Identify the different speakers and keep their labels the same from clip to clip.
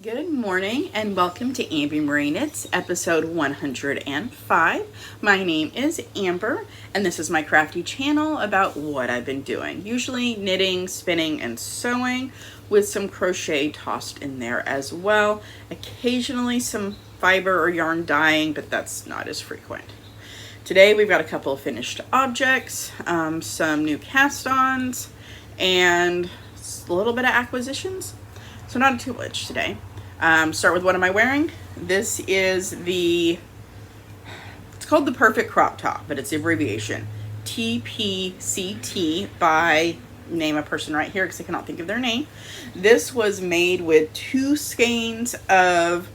Speaker 1: Good morning and welcome to Amber Marie Knits, episode 105. My name is Amber and this is my crafty channel about what I've been doing. Usually knitting, spinning, and sewing with some crochet tossed in there as well. Occasionally some fiber or yarn dyeing, but that's not as frequent. Today we've got a couple of finished objects, some new cast ons, and a little bit of acquisitions. So not too much today. Start with what am I wearing? This is it's called the Perfect Crop Top, but it's the abbreviation TPCT by name a person right here because I cannot think of their name. This was made with 2 skeins of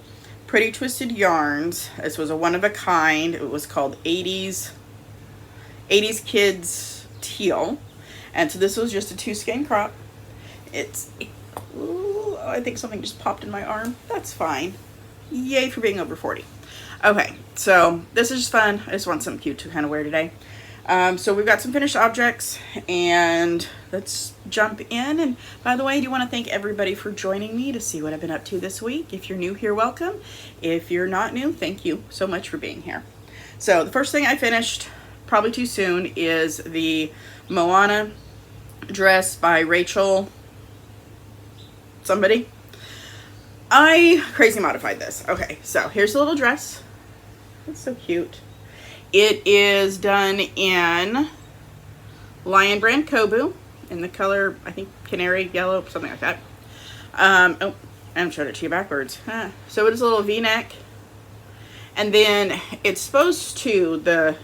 Speaker 1: Pretty Twisted yarns. This was a one of a kind. It was called 80s Kids Teal. And so this was just a 2 skein crop. Ooh, I think something just popped in my arm. That's fine. Yay for being over 40. Okay, so this is just fun. I just want something cute to kind of wear today. So we've got some finished objects and let's jump in. And by the way, I do want to thank everybody for joining me to see what I've been up to this week. If you're new here, welcome. If you're not new, thank you so much for being here. So the first thing I finished, probably too soon, is the Moana dress by Rachel somebody. I crazy modified this. Okay, so here's the little dress. It's so cute. It is done in Lion Brand Kobu in the color, I think, canary yellow, something like that. Oh, I'm showing it to you backwards. So it is a little v-neck. And then it's supposed to, the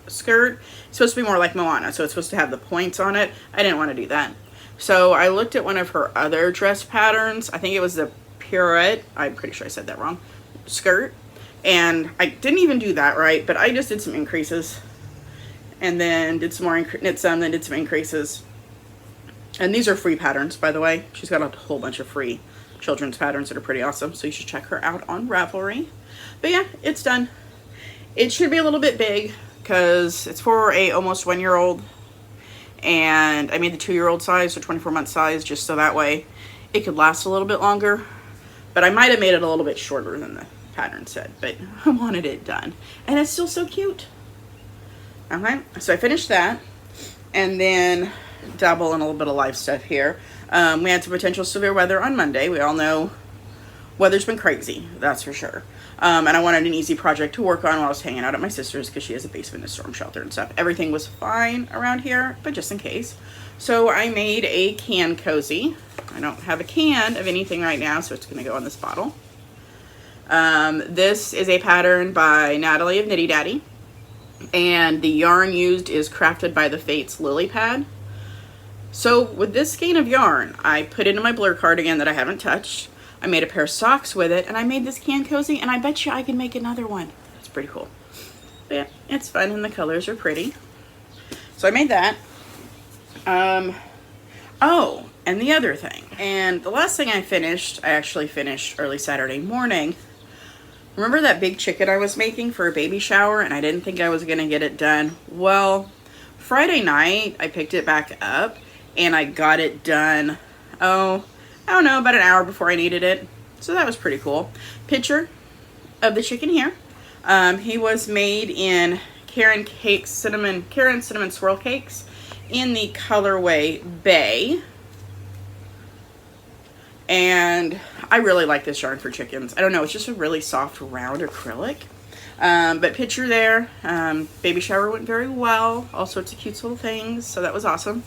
Speaker 1: skirt, it's supposed to be more like Moana. So it's supposed to have the points on it. I didn't want to do that. So I looked at one of her other dress patterns. I think it was the Pirouette. I'm pretty sure I said that wrong. Skirt. And I didn't even do that right, but I just did some increases. And then did some more, knit some, then did some increases. And these are free patterns, by the way. She's got a whole bunch of free children's patterns that are pretty awesome. So you should check her out on Ravelry. But yeah, it's done. It should be a little bit big because it's for a almost 1-year-old. And I made the 2-year-old size or 24-month size just so that way it could last a little bit longer. But I might have made it a little bit shorter than the pattern said, but I wanted it done. And it's still so cute. Okay, so I finished that and then dabble in a little bit of life stuff here. We had some potential severe weather on Monday. We all know weather's been crazy, that's for sure. And I wanted an easy project to work on while I was hanging out at my sister's because she has a basement and a storm shelter and stuff. Everything was fine around here, but just in case. So I made a can cozy. I don't have a can of anything right now, so it's going to go in this bottle. This is a pattern by Natalie of Knitty Daddy. And the yarn used is Crafted by the Fates Lily Pad. So with this skein of yarn, I put it in my blur cardigan that I haven't touched. I made a pair of socks with it, and I made this can cozy, and I bet you I can make another one. It's pretty cool. But yeah, it's fun, and the colors are pretty. So I made that. Oh, and the other thing. And the last thing I actually finished early Saturday morning. Remember that big chicken I was making for a baby shower, and I didn't think I was going to get it done? Well, Friday night, I picked it back up, and I got it done, I don't know, about an hour before I needed it. So that was pretty cool. Picture of the chicken here. He was made in Karen Cinnamon Swirl Cakes in the colorway Bay. And I really like this yarn for chickens. I don't know, it's just a really soft, round acrylic. But picture there, baby shower went very well. All sorts of cute little things, so that was awesome.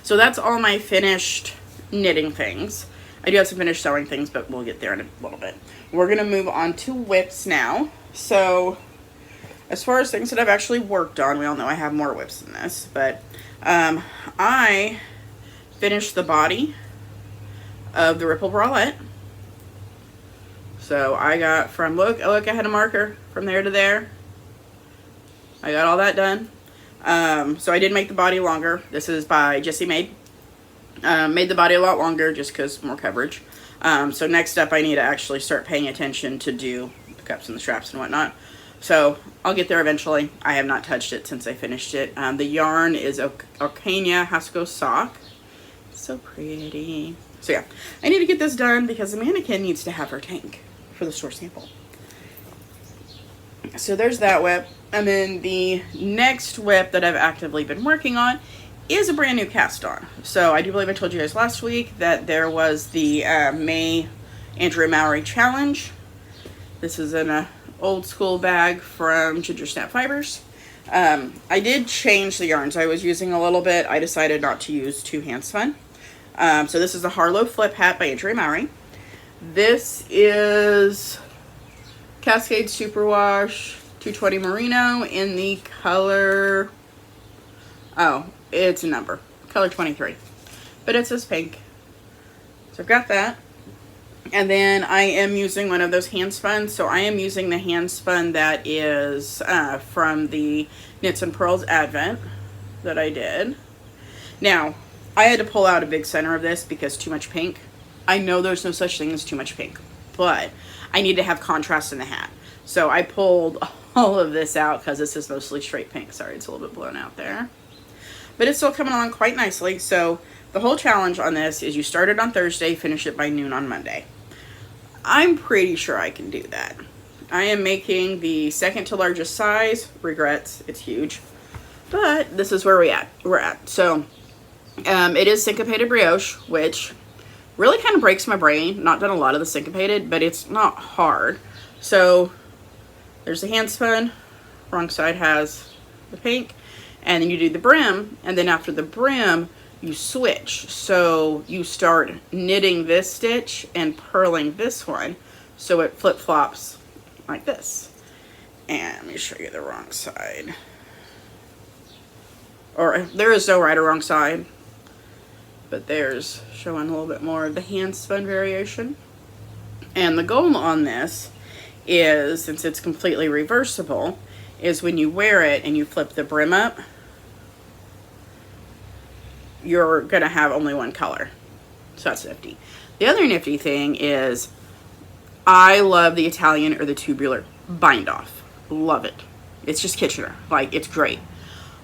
Speaker 1: So that's all my finished knitting things. I do have some finished sewing things, but we'll get there in a little bit. We're gonna move on to whips now. So as far as things that I've actually worked on, we all know I have more whips than this, but I finished the body of the Ripple Bralette. So I got from, look, I had a marker from there to there. I got all that done. So I did make the body longer. This is by Jessie Maid. Made the body a lot longer just because more coverage. So next up I need to actually start paying attention to do the cups and the straps and whatnot. So I'll get there eventually. I have not touched it since I finished it. The yarn is Ocania Hasco Sock. So pretty. So yeah, I need to get this done because the mannequin needs to have her tank for the store sample. So there's that whip. And then the next whip that I've actively been working on is a brand new cast on. So I do believe I told you guys last week that there was the May Andrea Mowry challenge. This is an old school bag from Gingersnapfibers. I did change the yarns I was using a little bit. I decided not to use two hand spun. So this is the Harlow Flip hat by Andrea Mowry. This is Cascade Superwash 220 Merino in the color, oh, it's a number, color 23. But it says pink. So I've got that. And then I am using one of those hand spun. So I am using the hand spun that is from the Knits and Pearls Advent that I did. Now, I had to pull out a big center of this because too much pink. I know there's no such thing as too much pink, but I need to have contrast in the hat. So I pulled all of this out because this is mostly straight pink. Sorry, it's a little bit blown out there. But it's still coming along quite nicely. So the whole challenge on this is you start it on Thursday, finish it by noon on Monday. I'm pretty sure I can do that. I am making the second to largest size. Regrets, it's huge. But this is where we're at. So it is syncopated brioche, which really kind of breaks my brain. Not done a lot of the syncopated, but it's not hard. So there's the hand spun. Wrong side has the pink. And then you do the brim. And then after the brim, you switch. So you start knitting this stitch and purling this one. So it flip-flops like this. And let me show you the wrong side. Or there is no right or wrong side. But there's showing a little bit more of the hand spun variation. And the goal on this is, since it's completely reversible, is when you wear it and you flip the brim up, you're going to have only one color. So that's nifty. The other nifty thing is I love the Italian or the tubular bind off. Love it. It's just Kitchener. Like, it's great.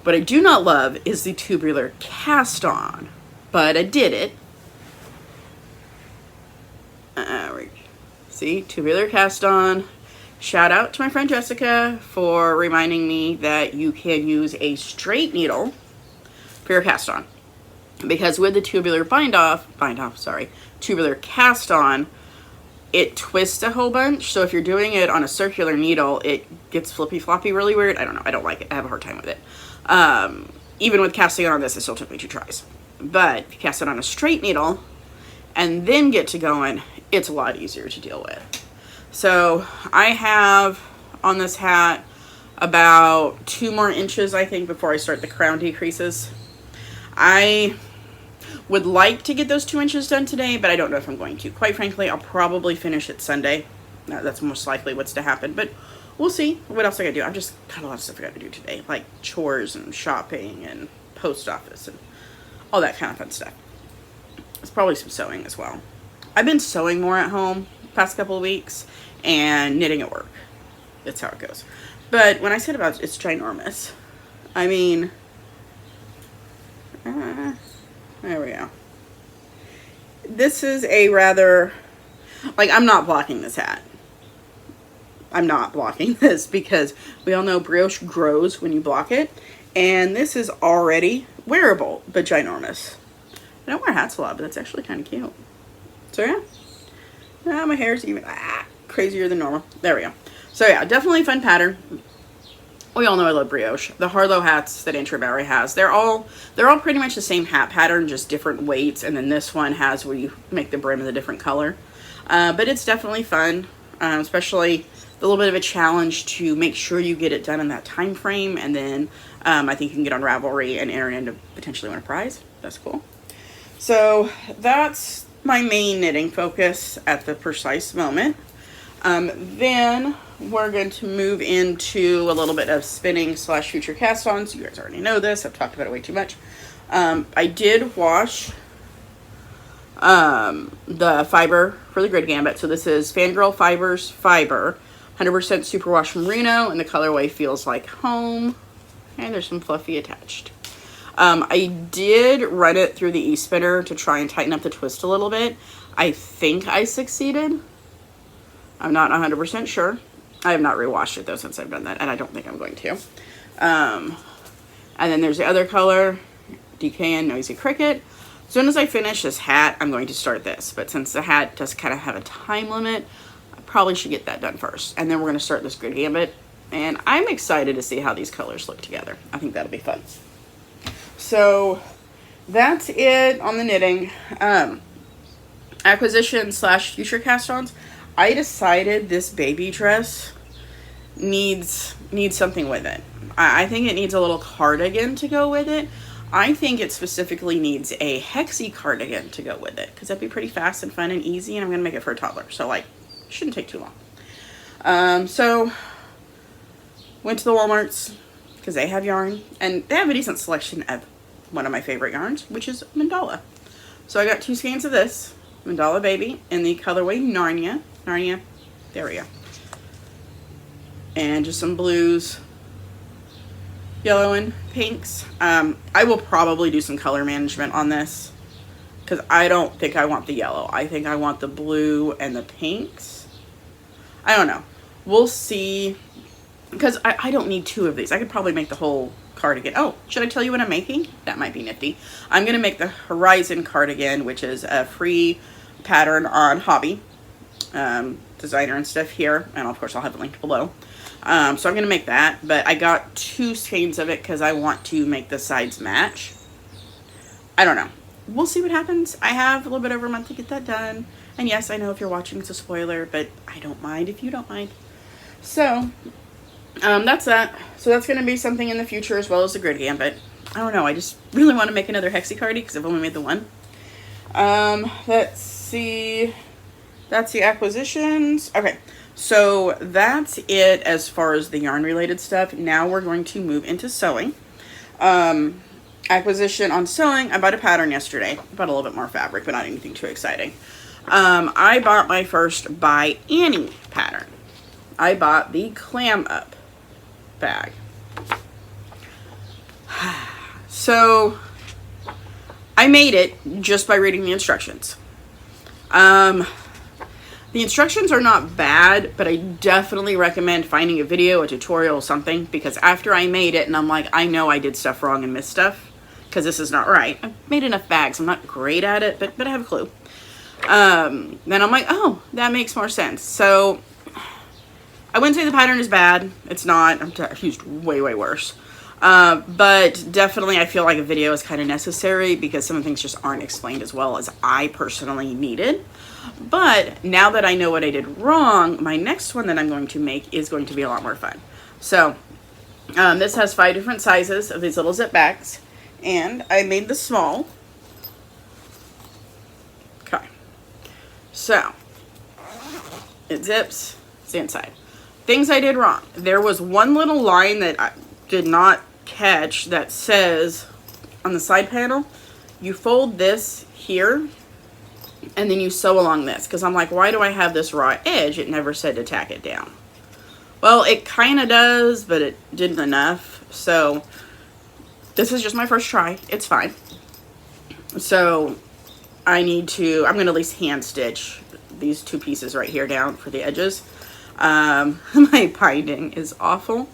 Speaker 1: What I do not love is the tubular cast on. But I did it. See, tubular cast on. Shout out to my friend Jessica for reminding me that you can use a straight needle for your cast on. Because with the tubular tubular cast on, it twists a whole bunch. So if you're doing it on a circular needle, it gets flippy floppy really weird. I don't know. I don't like it. I have a hard time with it. Even with casting it on this, it still took me 2 tries. But if you cast it on a straight needle and then get to going, it's a lot easier to deal with. So I have on this hat about 2 more inches, I think, before I start the crown decreases. I would like to get those 2 inches done today, but I don't know if I'm going to. Quite frankly, I'll probably finish it Sunday. That's most likely what's to happen, but we'll see what else I gotta do. I've just got a lot of stuff I gotta do today, like chores and shopping and post office and all that kind of fun stuff. There's probably some sewing as well. I've been sewing more at home the past couple of weeks and knitting at work. That's how it goes. But when I said about it's ginormous, I mean, there we go. This is a rather, like, I'm not blocking this hat. I'm not blocking this because we all know brioche grows when you block it. And this is already wearable, but ginormous. I don't wear hats a lot, but that's actually kind of cute. So yeah. Now my hair's even crazier than normal. There we go. So yeah, definitely a fun pattern. We all know I love brioche. The Harlow hats that Andrea Mowry has, they're all pretty much the same hat pattern, just different weights. And then this one has where you make the brim in a different color. But it's definitely fun, especially a little bit of a challenge to make sure you get it done in that time frame. And then I think you can get on Ravelry and enter into potentially win a prize. That's cool. So that's my main knitting focus at the precise moment. Then we're going to move into a little bit of spinning / future cast ons. You guys already know this. I've talked about it way too much. I did wash the fiber for the grid Gambit. So this is Fangirl Fibers Fiber, 100% superwash merino, and the colorway feels like home. And there's some fluffy attached. I did run it through the e-spinner to try and tighten up the twist a little bit. I think I succeeded. I'm not 100% sure. I have not rewashed it though since I've done that, and I don't think I'm going to. And then there's the other color, Decay and Noisy Cricket. As soon as I finish this hat, I'm going to start this. But since the hat does kind of have a time limit, I probably should get that done first. And then we're going to start this Grid Gambit. And I'm excited to see how these colors look together. I think that'll be fun. So that's it on the knitting. Acquisition / future cast-ons. I decided this baby dress needs something with it. I think it needs a little cardigan to go with it. I think it specifically needs a hexy cardigan to go with it, because that'd be pretty fast and fun and easy, and I'm gonna make it for a toddler, so like shouldn't take too long. So went to the Walmarts because they have yarn, and they have a decent selection of one of my favorite yarns, which is Mandala. So I got 2 skeins of this Mandala Baby in the colorway Narnia. There we go. And just some blues, yellow and pinks. I will probably do some color management on this because I don't think I want the yellow. I think I want the blue and the pinks. I don't know. We'll see, because I don't need 2 of these. I could probably make the whole cardigan. Oh, should I tell you what I'm making? That might be nifty. I'm going to make the Horizon cardigan, which is a free pattern on Hobby. Designer and stuff here, and of course I'll have it linked below. So I'm going to make that, but I got 2 skeins of it because I want to make the sides match. I don't know. We'll see what happens. I have a little bit over a month to get that done. And yes, I know if you're watching it's a spoiler, but I don't mind if you don't mind. So, that's that. So that's going to be something in the future as well as the Grid Gambit. I don't know. I just really want to make another Hexy Cardi because I've only made the one. Let's see. That's the acquisitions. Okay. So that's it as far as the yarn related stuff. Now we're going to move into sewing. Acquisition on sewing. I bought a pattern yesterday. I bought a little bit more fabric, but not anything too exciting. I bought my first ByAnnie pattern. I bought the Clam Up bag. So I made it just by reading the instructions. The instructions are not bad, but I definitely recommend finding a video, a tutorial, something, because after I made it and I'm like, I know I did stuff wrong and missed stuff because this is not right. I've made enough bags. I'm not great at it, but I have a clue. Then I'm like, oh, that makes more sense. So I wouldn't say the pattern is bad. It's not. I've used way worse. But definitely I feel like a video is kind of necessary because some of the things just aren't explained as well as I personally needed. But now that I know what I did wrong, my next one that I'm going to make is going to be a lot more fun. So this has 5 different sizes of these little zip bags, and I made the small. Okay, so it zips, it's the inside. Things I did wrong. There was one little line that I did not catch that says on the side panel, you fold this here and then you sew along this, because I'm like, why do I have this raw edge? It never said to tack it down. Well, it kind of does, but it didn't enough. So this is just my first try. It's fine. So I'm going to at least hand stitch these 2 pieces right here down for the edges. My binding is awful.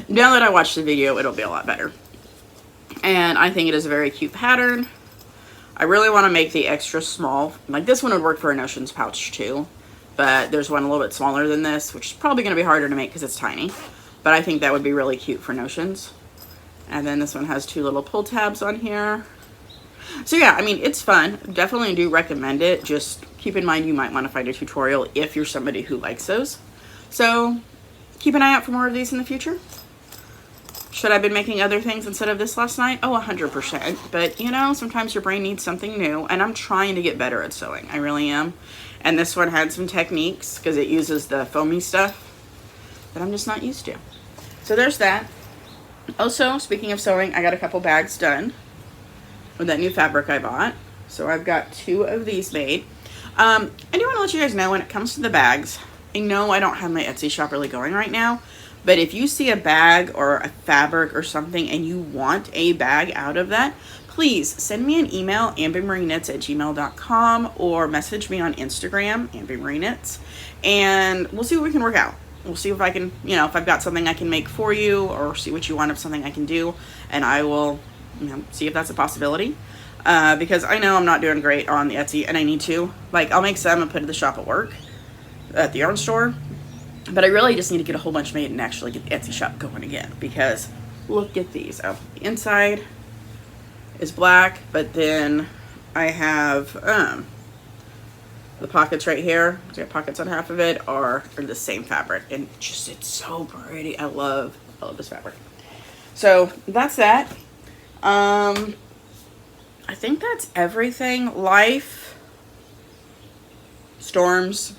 Speaker 1: Now that I watched the video, it'll be a lot better. And I think it is a very cute pattern. I really want to make the extra small. Like this one would work for a Notions pouch too. But there's one a little bit smaller than this, which is probably going to be harder to make because it's tiny. But I think that would be really cute for Notions. And then this one has 2 little pull tabs on here. So yeah, I mean, it's fun. Definitely do recommend it. Just keep in mind you might want to find a tutorial if you're somebody who likes those. So keep an eye out for more of these in the future. Should I have been making other things instead of this last night? Oh, 100%. But, you know, sometimes your brain needs something new. And I'm trying to get better at sewing. I really am. And this one had some techniques because it uses the foamy stuff that I'm just not used to. So there's that. Also, speaking of sewing, I got a couple bags done with that new fabric I bought. So I've got 2 of these made. I do want to let you guys know when it comes to the bags, I know I don't have my Etsy shop really going right now. But if you see a bag or a fabric or something and you want a bag out of that, please send me an email, ambymaryknits@gmail.com, or message me on Instagram, ambymaryknits, and we'll see what we can work out. We'll see if I can, you know, if I've got something I can make for you, or see what you want of something I can do, and I will, you know, see if that's a possibility. Because I know I'm not doing great on the Etsy, and I need to. Like, I'll make some and put it in the shop at work, at the yarn store, but I really just need to get a whole bunch made and actually get the Etsy shop going again, because look at these. Oh, the inside is black, but then I have the pockets right here. So I got pockets on half of it are the same fabric, and just it's so pretty. I love this fabric. So that's that. I think that's everything. Life, storms.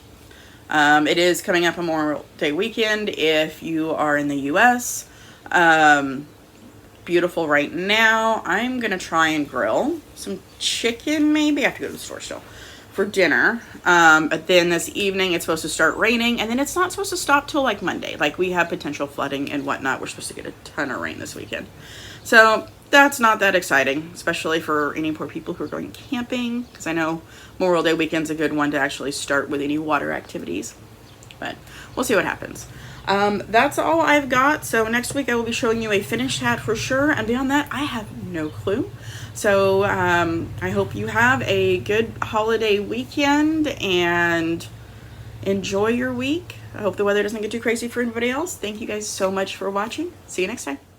Speaker 1: It is coming up on Memorial Day weekend if you are in the US. Beautiful right now. I'm gonna try and grill some chicken, maybe. I have to go to the store still for dinner. But then this evening it's supposed to start raining, and then it's not supposed to stop till like Monday. Like, we have potential flooding and whatnot. We're supposed to get a ton of rain this weekend. So that's not that exciting, especially for any poor people who are going camping, because I know Memorial Day weekend's a good one to actually start with any water activities. But we'll see what happens. That's all I've got. So next week I will be showing you a finished hat for sure, and beyond that I have no clue. So I hope you have a good holiday weekend and enjoy your week. I hope the weather doesn't get too crazy for anybody else. Thank you guys so much for watching. See you next time.